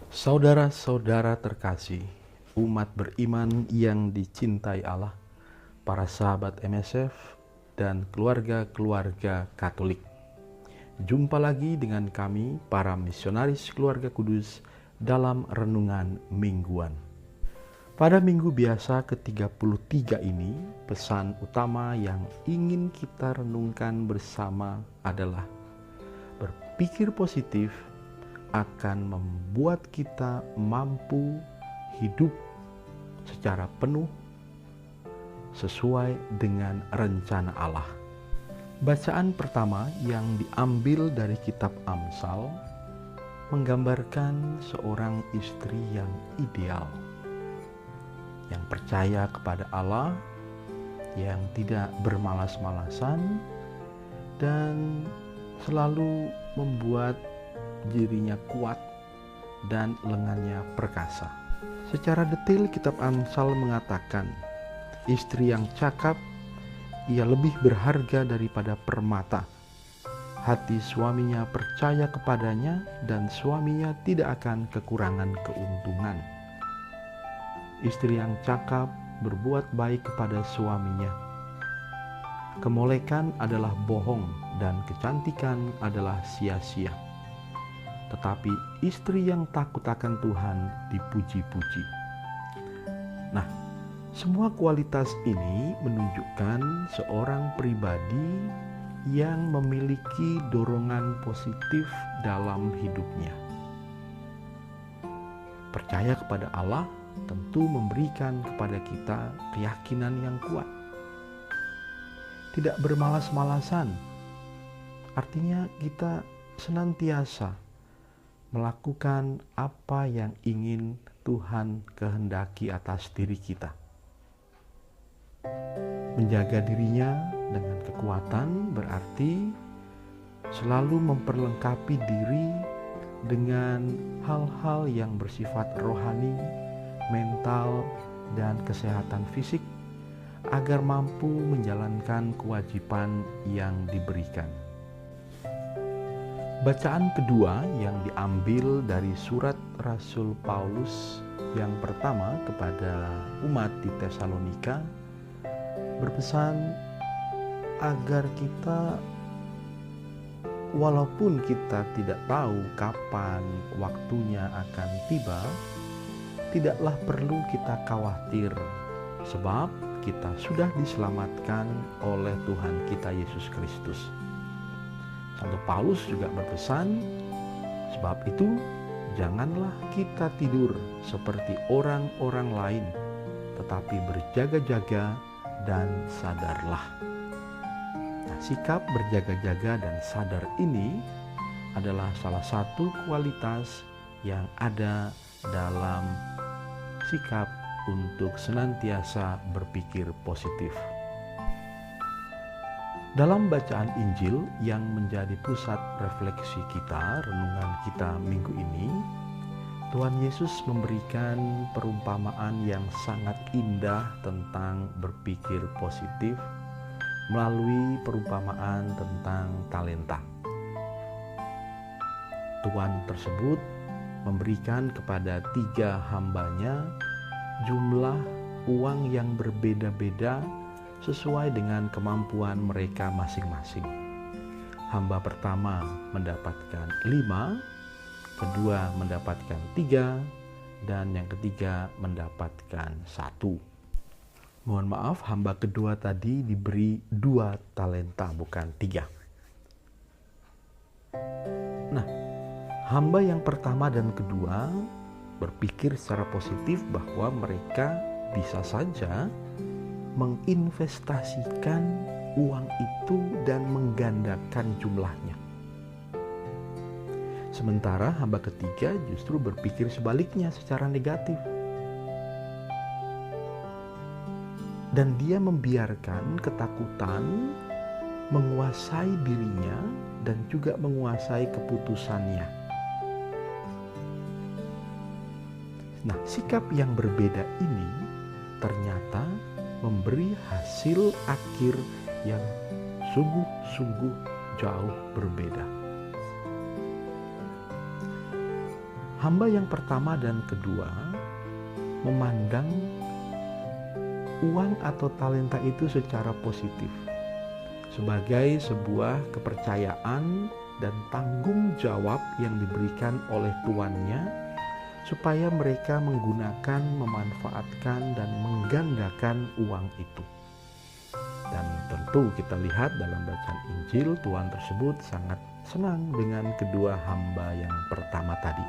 Saudara-saudara terkasih, umat beriman yang dicintai Allah, para sahabat MSF, dan keluarga-keluarga Katolik. Jumpa lagi dengan kami, para misionaris keluarga kudus, dalam renungan mingguan. Pada minggu biasa ke-33 ini, pesan utama yang ingin kita renungkan bersama adalah berpikir positif akan membuat kita mampu hidup secara penuh sesuai dengan rencana Allah. Bacaan pertama yang diambil dari kitab Amsal menggambarkan seorang istri yang ideal, yang percaya kepada Allah, yang tidak bermalas-malasan, dan selalu membuat dirinya kuat dan lengannya perkasa. Secara detail kitab Amsal mengatakan, istri yang cakap ia lebih berharga daripada permata. Hati suaminya percaya kepadanya dan suaminya tidak akan kekurangan keuntungan. Istri yang cakap berbuat baik kepada suaminya. Kemolekan adalah bohong dan kecantikan adalah sia-sia. Tetapi istri yang takut akan Tuhan dipuji-puji. Nah, semua kualitas ini menunjukkan seorang pribadi yang memiliki dorongan positif dalam hidupnya. Percaya kepada Allah tentu memberikan kepada kita keyakinan yang kuat. Tidak bermalas-malasan, artinya kita senantiasa melakukan apa yang ingin Tuhan kehendaki atas diri kita. Menjaga dirinya dengan kekuatan berarti selalu memperlengkapi diri dengan hal-hal yang bersifat rohani, mental, dan kesehatan fisik agar mampu menjalankan kewajiban yang diberikan. Bacaan kedua yang diambil dari surat Rasul Paulus yang pertama kepada umat di Tesalonika berpesan agar kita, walaupun kita tidak tahu kapan waktunya akan tiba, tidaklah perlu kita khawatir, sebab kita sudah diselamatkan oleh Tuhan kita Yesus Kristus. Santo Paulus juga berpesan, sebab itu janganlah kita tidur seperti orang-orang lain, tetapi berjaga-jaga dan sadarlah. Nah, sikap berjaga-jaga dan sadar ini adalah salah satu kualitas yang ada dalam sikap untuk senantiasa berpikir positif. Dalam bacaan Injil yang menjadi pusat refleksi kita, renungan kita minggu ini, Tuhan Yesus memberikan perumpamaan yang sangat indah tentang berpikir positif melalui perumpamaan tentang talenta. Tuan tersebut memberikan kepada 3 hambanya jumlah uang yang berbeda-beda sesuai dengan kemampuan mereka masing-masing. Hamba pertama mendapatkan 5, kedua mendapatkan 3, dan yang ketiga mendapatkan 1. Mohon maaf, hamba kedua tadi diberi 2 talenta, bukan 3. Nah, hamba yang pertama dan kedua berpikir secara positif bahwa mereka bisa saja menginvestasikan uang itu dan menggandakan jumlahnya. Sementara hamba ketiga justru berpikir sebaliknya secara negatif. Dan dia membiarkan ketakutan menguasai dirinya dan juga menguasai keputusannya. Nah, sikap yang berbeda ini ternyata memberi hasil akhir yang sungguh-sungguh jauh berbeda. Hamba yang pertama dan kedua memandang uang atau talenta itu secara positif, sebagai sebuah kepercayaan dan tanggung jawab yang diberikan oleh tuannya supaya mereka menggunakan, memanfaatkan, dan menggandakan uang itu. Dan tentu kita lihat dalam bacaan Injil, tuan tersebut sangat senang dengan kedua hamba yang pertama tadi.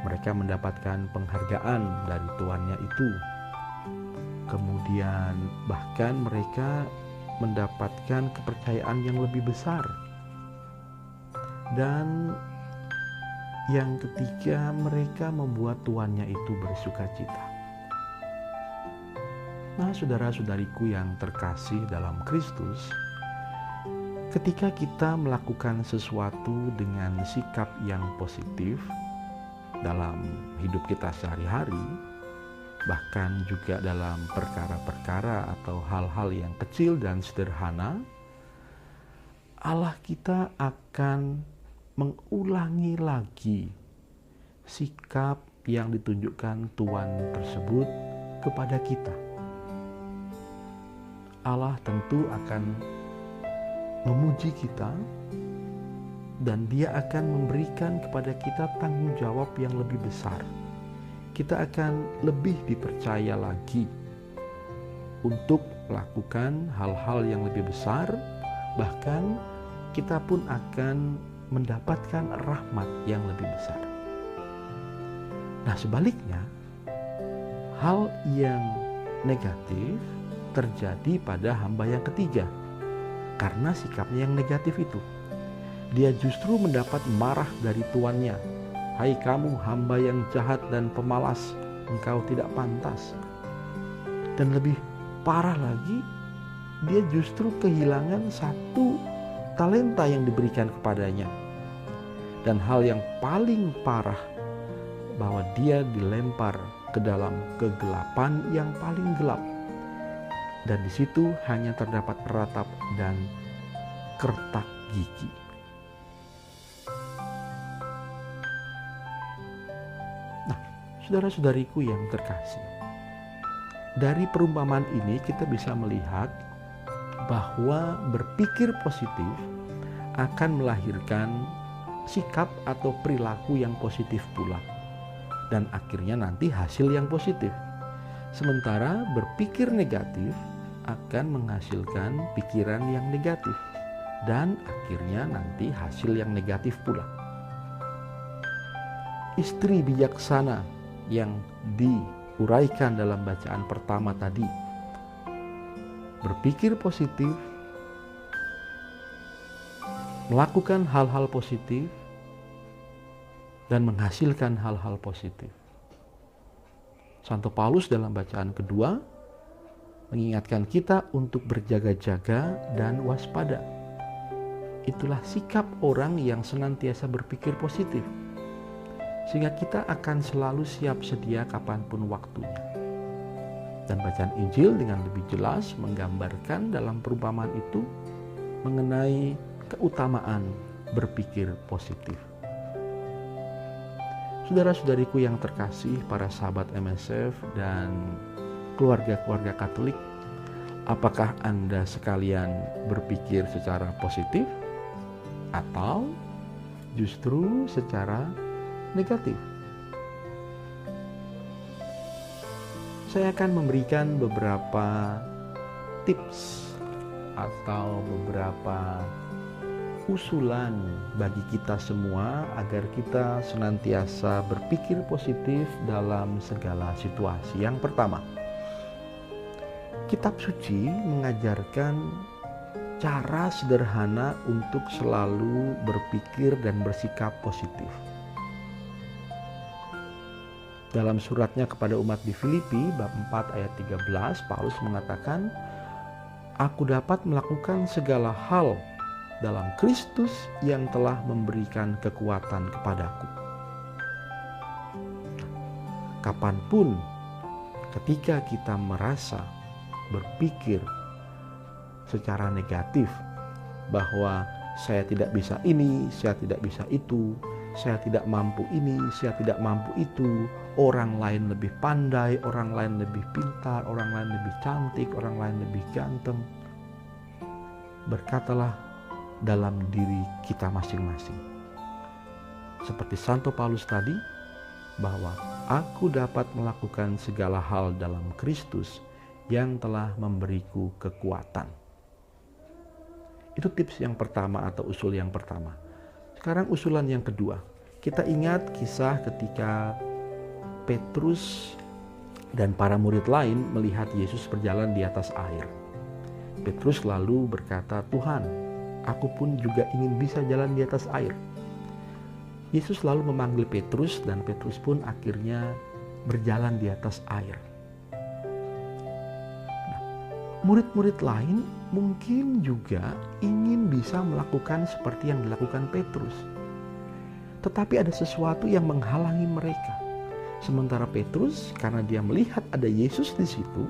Mereka mendapatkan penghargaan dari tuannya itu. Kemudian bahkan mereka mendapatkan kepercayaan yang lebih besar. Dan yang ketiga, mereka membuat tuannya itu bersukacita. Nah, saudara-saudariku yang terkasih dalam Kristus, ketika kita melakukan sesuatu dengan sikap yang positif dalam hidup kita sehari-hari, bahkan juga dalam perkara-perkara atau hal-hal yang kecil dan sederhana, Allah kita akan mengulangi lagi sikap yang ditunjukkan Tuhan tersebut kepada kita. Allah tentu akan memuji kita, dan Dia akan memberikan kepada kita tanggung jawab yang lebih besar. Kita akan lebih dipercaya lagi untuk melakukan hal-hal yang lebih besar, bahkan kita pun akan mendapatkan rahmat yang lebih besar. Nah, sebaliknya, hal yang negatif terjadi pada hamba yang ketiga karena sikapnya yang negatif itu. Dia justru mendapat marah dari tuannya. Hai kamu hamba yang jahat dan pemalas, engkau tidak pantas. Dan lebih parah lagi, dia justru kehilangan satu talenta yang diberikan kepadanya. Dan hal yang paling parah, bahwa dia dilempar ke dalam kegelapan yang paling gelap. Dan di situ hanya terdapat ratap dan kertak gigi. Nah, saudara-saudariku yang terkasih, dari perumpamaan ini kita bisa melihat bahwa berpikir positif akan melahirkan sikap atau perilaku yang positif pula, dan akhirnya nanti hasil yang positif. Sementara berpikir negatif akan menghasilkan pikiran yang negatif, dan akhirnya nanti hasil yang negatif pula. Istri bijaksana yang diuraikan dalam bacaan pertama tadi, berpikir positif, melakukan hal-hal positif, dan menghasilkan hal-hal positif. Santo Paulus dalam bacaan kedua mengingatkan kita untuk berjaga-jaga dan waspada. Itulah sikap orang yang senantiasa berpikir positif, sehingga kita akan selalu siap sedia kapanpun waktunya. Dan bacaan Injil dengan lebih jelas menggambarkan dalam perumpamaan itu mengenai keutamaan berpikir positif. Saudara-saudariku yang terkasih, para sahabat MSF dan keluarga-keluarga Katolik, apakah Anda sekalian berpikir secara positif atau justru secara negatif? Saya akan memberikan beberapa tips atau beberapa usulan bagi kita semua agar kita senantiasa berpikir positif dalam segala situasi. Yang pertama, Kitab Suci mengajarkan cara sederhana untuk selalu berpikir dan bersikap positif. Dalam suratnya kepada umat di Filipi, bab 4 ayat 13, Paulus mengatakan, "Aku dapat melakukan segala hal dalam Kristus yang telah memberikan kekuatan kepadaku." Kapanpun ketika kita merasa berpikir secara negatif bahwa saya tidak bisa ini, saya tidak bisa itu, saya tidak mampu ini, saya tidak mampu itu, orang lain lebih pandai, orang lain lebih pintar, orang lain lebih cantik, orang lain lebih ganteng. Berkatalah dalam diri kita masing-masing. Seperti Santo Paulus tadi, bahwa aku dapat melakukan segala hal dalam Kristus yang telah memberiku kekuatan. Itu tips yang pertama atau usul yang pertama. Sekarang usulan yang kedua. Kita ingat kisah ketika Petrus dan para murid lain melihat Yesus berjalan di atas air. Petrus lalu berkata, "Tuhan, aku pun juga ingin bisa jalan di atas air." Yesus lalu memanggil Petrus dan Petrus pun akhirnya berjalan di atas air. Murid-murid lain mungkin juga ingin bisa melakukan seperti yang dilakukan Petrus. Tetapi ada sesuatu yang menghalangi mereka. Sementara Petrus, karena dia melihat ada Yesus di situ,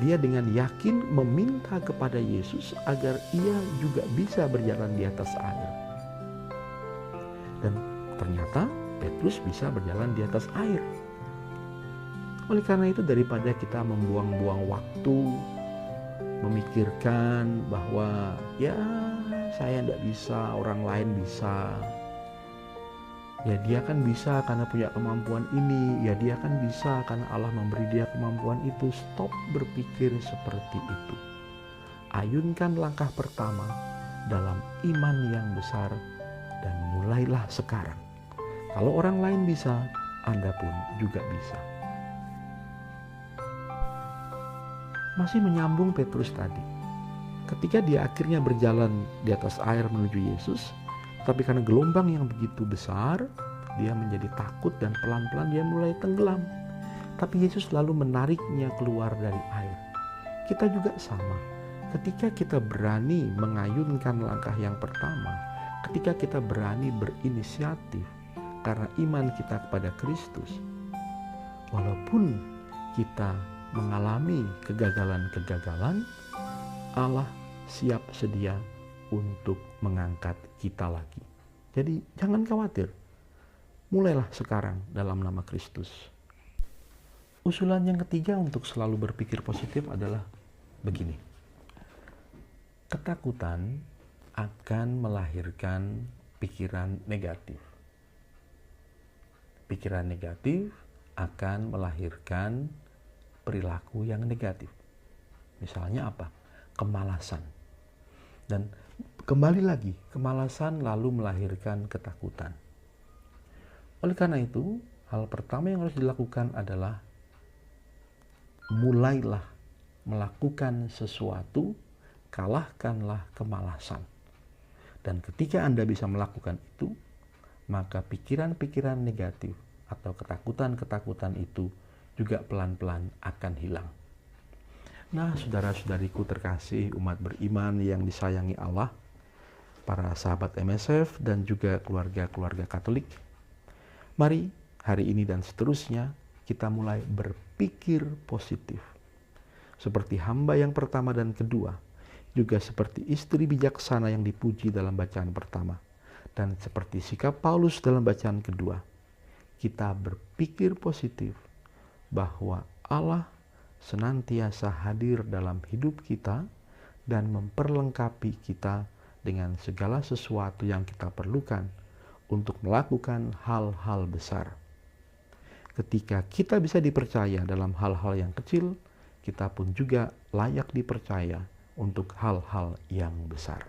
dia dengan yakin meminta kepada Yesus agar ia juga bisa berjalan di atas air. Dan ternyata Petrus bisa berjalan di atas air. Oleh karena itu, daripada kita membuang-buang waktu memikirkan bahwa ya saya tidak bisa, orang lain bisa, ya dia kan bisa karena punya kemampuan ini, ya dia kan bisa karena Allah memberi dia kemampuan itu. Stop berpikir seperti itu. Ayunkan langkah pertama dalam iman yang besar dan mulailah sekarang. Kalau orang lain bisa, Anda pun juga bisa. Masih menyambung Petrus tadi. Ketika dia akhirnya berjalan di atas air menuju Yesus, tapi karena gelombang yang begitu besar, dia menjadi takut dan pelan-pelan dia mulai tenggelam. Tapi Yesus lalu menariknya keluar dari air. Kita juga sama. Ketika kita berani mengayunkan langkah yang pertama, ketika kita berani berinisiatif karena iman kita kepada Kristus, walaupun kita mengalami kegagalan-kegagalan, Allah siap sedia untuk mengangkat kita lagi. Jadi jangan khawatir. Mulailah sekarang dalam nama Kristus. Usulan yang ketiga untuk selalu berpikir positif adalah begini. Ketakutan akan melahirkan pikiran negatif. Pikiran negatif akan melahirkan perilaku yang negatif. Misalnya apa? Kemalasan. Dan kembali lagi, kemalasan lalu melahirkan ketakutan. Oleh karena itu, hal pertama yang harus dilakukan adalah mulailah melakukan sesuatu, kalahkanlah kemalasan. Dan ketika Anda bisa melakukan itu, maka pikiran-pikiran negatif atau ketakutan-ketakutan itu juga pelan-pelan akan hilang. Nah, saudara-saudariku terkasih, umat beriman yang disayangi Allah, para sahabat MSF dan juga keluarga-keluarga Katolik, mari hari ini dan seterusnya kita mulai berpikir positif. Seperti hamba yang pertama dan kedua, juga seperti istri bijaksana yang dipuji dalam bacaan pertama, dan seperti sikap Paulus dalam bacaan kedua, kita berpikir positif bahwa Allah senantiasa hadir dalam hidup kita dan memperlengkapi kita dengan segala sesuatu yang kita perlukan untuk melakukan hal-hal besar. Ketika kita bisa dipercaya dalam hal-hal yang kecil, kita pun juga layak dipercaya untuk hal-hal yang besar.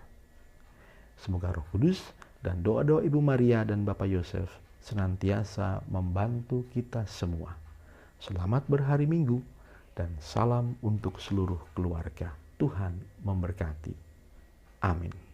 Semoga Roh Kudus dan doa-doa Ibu Maria dan Bapak Yosef senantiasa membantu kita semua. Selamat berhari Minggu dan salam untuk seluruh keluarga. Tuhan memberkati. Amin.